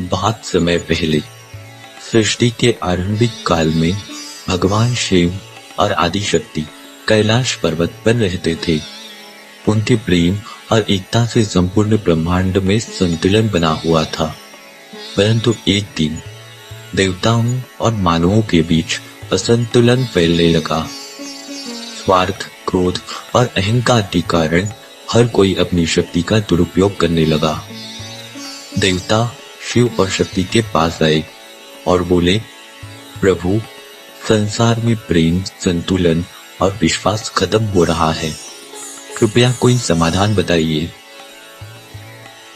बहुत समय पहले सृष्टि के आरंभिक काल में भगवान शिव और आदिशक्ति कैलाश पर्वत पर रहते थे। उनके प्रेम और एकता से संपूर्ण ब्रह्मांड में संतुलन बना हुआ था। परंतु एक दिन देवताओं और मानवों के बीच असंतुलन फैलने लगा। स्वार्थ, क्रोध और अहंकार के कारण हर कोई अपनी शक्ति का दुरुपयोग करने लगा। देवता शिव और शक्ति के पास आए और बोले, प्रभु, संसार में प्रेम, संतुलन और विश्वास खत्म हो रहा है, कृपया कोई समाधान बताइए।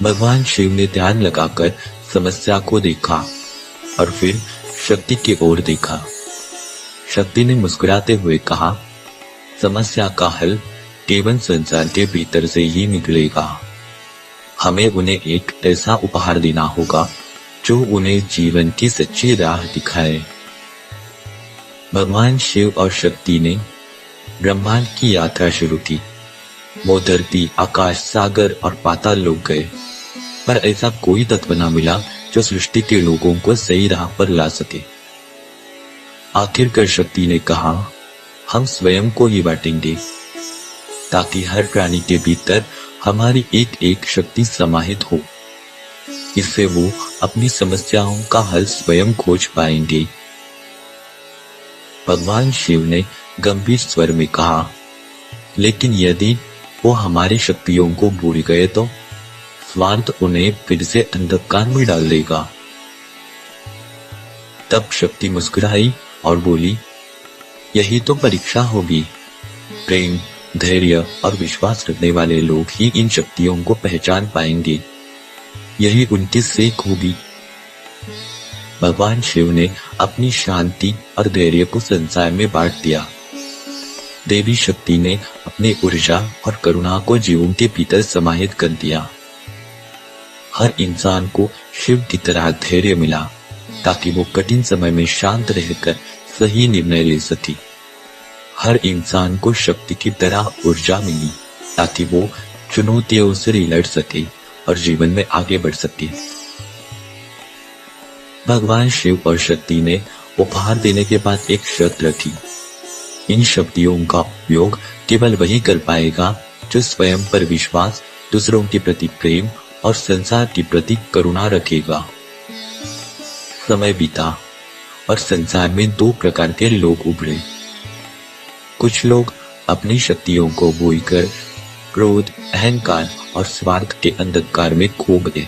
भगवान शिव ने ध्यान लगाकर समस्या को देखा और फिर शक्ति की ओर देखा। शक्ति ने मुस्कुराते हुए कहा, समस्या का हल केवल संसार के भीतर से ही निकलेगा। हमें उन्हें एक ऐसा उपहार देना होगा जो उन्हें जीवन की सच्ची राह दिखाए। भगवान शिव और शक्ति ने ब्रह्मांड की यात्रा शुरू की। वो धरती, आकाश, सागर और पाताल लोक गए, पर ऐसा कोई तत्व न मिला जो सृष्टि के लोगों को सही राह पर ला सके। आखिरकार शक्ति ने कहा, हम स्वयं को ही बांटेंगे, ताकि हर प्राणी के भीतर हमारी एक एक शक्ति समाहित हो। इससे वो अपनी समस्याओं का हल स्वयं खोज पाएंगे। भगवान शिव ने गंभीर स्वर में कहा, लेकिन यदि वो हमारी शक्तियों को भूल गए तो स्वार्थ उन्हें फिर से अंधकार में डाल देगा। तब शक्ति मुस्कुराई और बोली, यही तो परीक्षा होगी। प्रेम, धैर्य और विश्वास रखने वाले लोग ही इन शक्तियों को पहचान पाएंगे। यही उनकी सीख होगी। भगवान शिव ने अपनी शांति और धैर्य को संसार में बांट दिया। देवी शक्ति ने अपनी ऊर्जा और करुणा को जीवों के भीतर समाहित कर दिया। हर इंसान को शिव की तरह धैर्य मिला, ताकि वो कठिन समय में शांत रहकर सही निर्णय ले सके। हर इंसान को शक्ति की तरह ऊर्जा मिली, ताकि वो चुनौतियों से लड़ सके और जीवन में आगे बढ़ सके। भगवान शिव और शक्ति ने उपहार देने के बाद एक शर्त रखी, इन शक्तियों का उपयोग केवल वही कर पाएगा जो स्वयं पर विश्वास, दूसरों के प्रति प्रेम और संसार के प्रति करुणा रखेगा। समय बीता और संसार में दो प्रकार के लोग उभरे। कुछ लोग अपनी शक्तियों को भूलकर क्रोध, अहंकार और स्वार्थ के अंधकार में खो गए,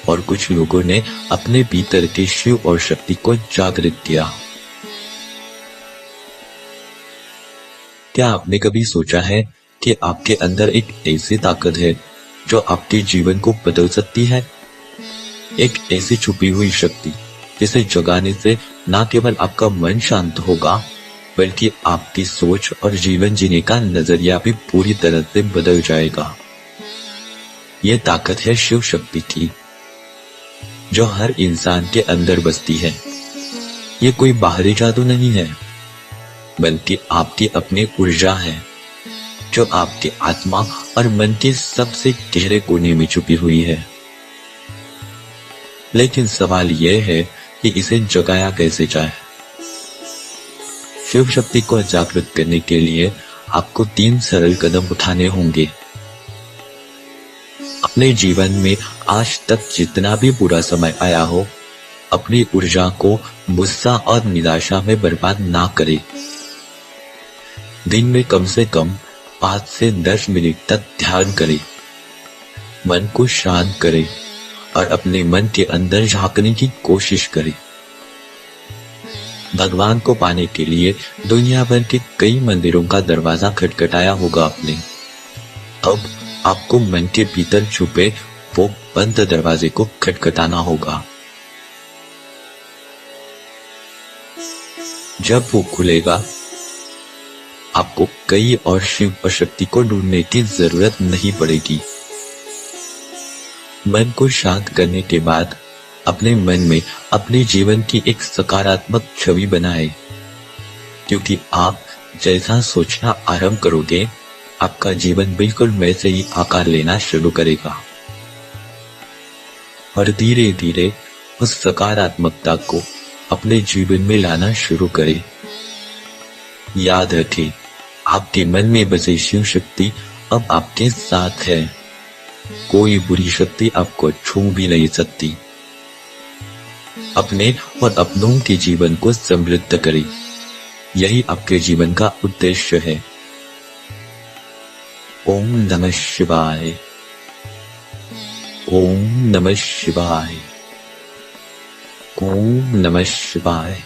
और कुछ लोगों ने अपने भीतर के शिव और शक्ति को जागृत किया। क्या आपने कभी सोचा है कि आपके अंदर एक ऐसी ताकत है जो आपके जीवन को बदल सकती है? एक ऐसी छुपी हुई शक्ति जिसे जगाने से न केवल आपका मन शांत होगा, बल्कि आपकी सोच और जीवन जीने का नजरिया भी पूरी तरह से बदल जाएगा। यह ताकत है शिव शक्ति की, जो हर इंसान के अंदर बसती है। ये कोई बाहरी जादू नहीं है, बल्कि आपकी अपनी ऊर्जा है, जो आपके आत्मा और मन के सबसे गहरे कोने में छुपी हुई है। लेकिन सवाल यह है कि इसे जगाया कैसे जाए। शिव शक्ति को जागृत करने के लिए आपको 3 सरल कदम उठाने होंगे। अपने जीवन में आज तक जितना भी बुरा समय आया हो, अपनी ऊर्जा को गुस्सा और निराशा में बर्बाद ना करें। दिन में कम से कम 5 से 10 मिनट तक ध्यान करें। मन को शांत करें और अपने मन के अंदर झांकने की कोशिश करें। भगवान को पाने के लिए दुनिया भर के कई मंदिरों का दरवाजा खटखटाया होगा आपने। अब आपको मन के भीतर छुपे वो बंद दरवाजे को खटखटाना होगा। जब वो खुलेगा, आपको कई और शिव और शक्ति को ढूंढने की जरूरत नहीं पड़ेगी। मन को शांत करने के बाद अपने मन में अपने जीवन की एक सकारात्मक छवि बनाएं, क्योंकि आप जैसा सोचना आरंभ करोगे, आपका जीवन बिल्कुल वैसे ही आकार लेना शुरू करेगा। और धीरे धीरे उस सकारात्मकता को अपने जीवन में लाना शुरू करें। याद रखें, आपके मन में बसी शिव शक्ति अब आपके साथ है। कोई बुरी शक्ति आपको छू भी नहीं सकती। अपने और अपनों के जीवन को समृद्ध करें, यही आपके जीवन का उद्देश्य है। ओम नमः शिवाय। ओम नमः शिवाय। ओम नमः शिवाय।